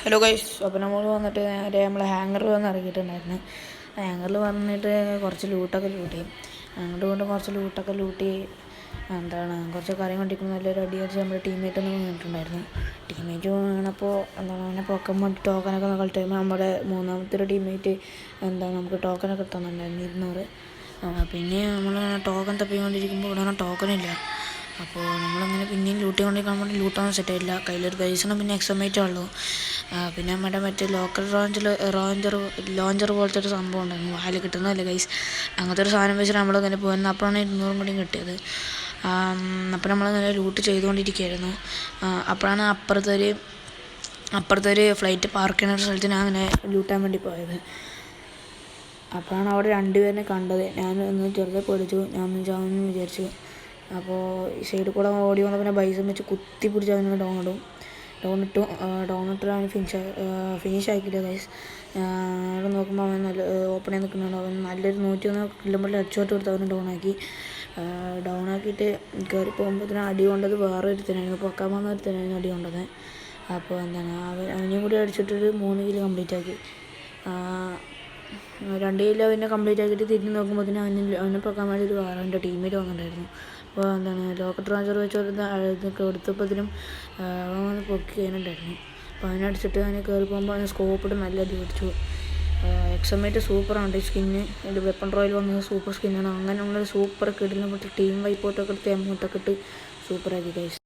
Hello guys, അപ്പോൾ നമ്മൾ വന്നിട്ട് നേരെ നമ്മൾ ഹാങ്ങറിൽ വന്ന് ഇറങ്ങിയിട്ടുണ്ടായിരുന്നു. ഹാങ്ങറിൽ വന്നിട്ട് കുറച്ച് ലൂട്ടൊക്കെ ലൂട്ടി, അങ്ങോട്ട് കൊണ്ട് കുറച്ച് ലൂട്ടൊക്കെ ലൂട്ടി കുറച്ച് കാര്യം കൊണ്ടിരിക്കുമ്പോൾ നല്ലൊരു അടി വെച്ച് നമ്മുടെ ടീമേറ്റ് ഒന്ന് വീണിട്ടുണ്ടായിരുന്നു. ടീമേറ്റ് വീണപ്പോൾ അങ്ങനെ പൊക്കാൻ വേണ്ടി ടോക്കനൊക്കെ കളിച്ച് കഴിയുമ്പോൾ നമ്മുടെ മൂന്നാമത്തെ ഒരു ടീമേറ്റ് നമുക്ക് ടോക്കനൊക്കെ തന്നിട്ടുണ്ടായിരുന്നു 200. പിന്നെ നമ്മൾ ടോക്കൺ തപ്പിക്കൊണ്ടിരിക്കുമ്പോൾ ഇവിടെ ടോക്കണില്ല. അപ്പോൾ നമ്മളങ്ങനെ പിന്നെയും ലൂട്ടി കൊണ്ടിരിക്കാൻ വേണ്ടി ലൂട്ടൊന്നും സെറ്റായില്ല. കയ്യിലൊരു പൈസണം പിന്നെ എക്സമേറ്റേ ഉള്ളൂ. പിന്നെ നമ്മുടെ മറ്റേ ലോക്കൽ ലോഞ്ചർ പോലത്തെ ഒരു സംഭവം ഉണ്ടായിരുന്നു, വായിൽ കിട്ടുന്നതല്ലേ ഗൈസ്. അങ്ങനത്തെ ഒരു സാധനം വെച്ചിട്ട് നമ്മളിങ്ങനെ പോകുന്നത്. അപ്പോഴാണ് 200 കൂടിയും കിട്ടിയത്. അപ്പോൾ നമ്മളിങ്ങനെ ലൂട്ട് ചെയ്തുകൊണ്ടിരിക്കുകയായിരുന്നു. അപ്പോഴാണ് അപ്പുറത്തൊരു ഫ്ലൈറ്റ് പാർക്ക് ചെയ്യുന്ന ഒരു സ്ഥലത്ത് ഞാൻ അങ്ങനെ ലൂട്ടാൻ വേണ്ടി പോയത്. അപ്പോഴാണ് അവിടെ രണ്ടുപേരെ കണ്ടത്. ഞാൻ ഒന്ന് ചെറുതെ പേടിച്ചു, ഞാൻ ഒന്ന് ചാവെന്ന് വിചാരിച്ചു. അപ്പോൾ ഈ സൈഡിൽ കൂടെ ഓടി വന്നാൽ പിന്നെ ബൈസം വെച്ച് കുത്തി പിടിച്ച് അവന് ഡൗണിട്ടു അവന് ഫിനിഷ് ആക്കിയില്ല ഗൈസ്. അവിടെ നോക്കുമ്പോൾ അവൻ നല്ല ഓപ്പണായി നിൽക്കുന്നുണ്ട്. അവൻ നല്ലൊരു 101 കിലോമീറ്റർ ഹെഡ്ഷോട്ട് കൊടുത്ത് അവന് ഡൗൺ ആക്കിയിട്ട് കയറി പോകുമ്പോഴത്തേനും അടി കൊണ്ടത് വേറെ ഒരുത്തനായിരുന്നു, പൊക്കാൻ വന്ന ഒരുത്തനായിരുന്നു അടി കൊണ്ടത്. അപ്പോൾ അവനെയും കൂടി അടിച്ചിട്ടൊരു 3 കിലോ കംപ്ലീറ്റ് ആക്കി. 2 കിലോ അവനെ കംപ്ലീറ്റ് ആക്കിയിട്ട് തിരിഞ്ഞ് നോക്കുമ്പോഴത്തേനും അവനെ പൊക്കാൻ വേണ്ടി ഒരു വേറെ എൻ്റെ ടീമേറ്റ് വന്നിട്ടുണ്ടായിരുന്നു. അപ്പോൾ ലോക്കൽ ട്രാൻസ്ഫർ വെച്ച് ഇതൊക്കെ എടുത്തപ്പോഴത്തേനും അവൻ വന്ന് പൊക്കി കഴിഞ്ഞിട്ടുണ്ടായിരുന്നു. അപ്പോൾ അവനടിച്ചിട്ട് അവനെ കയറി പോകുമ്പോൾ അവന് സ്കോപ്പിട്ട് നല്ല അടി പിടിച്ചു. എക്സമേറ്റ് സൂപ്പറാണ് ഈ സ്കിന്ന്. ഇത് വെപ്പൺ റോയിൽ വന്നത് സൂപ്പർ സ്കിന്നാണ്. അങ്ങനെ നമ്മൾ സൂപ്പറൊക്കെ ഇടുന്ന ടീം വൈപ്പോട്ടൊക്കെ എടുത്ത് എമൗണ്ടൊക്കെ ഇട്ട് സൂപ്പറാക്കി ഗൈസ്.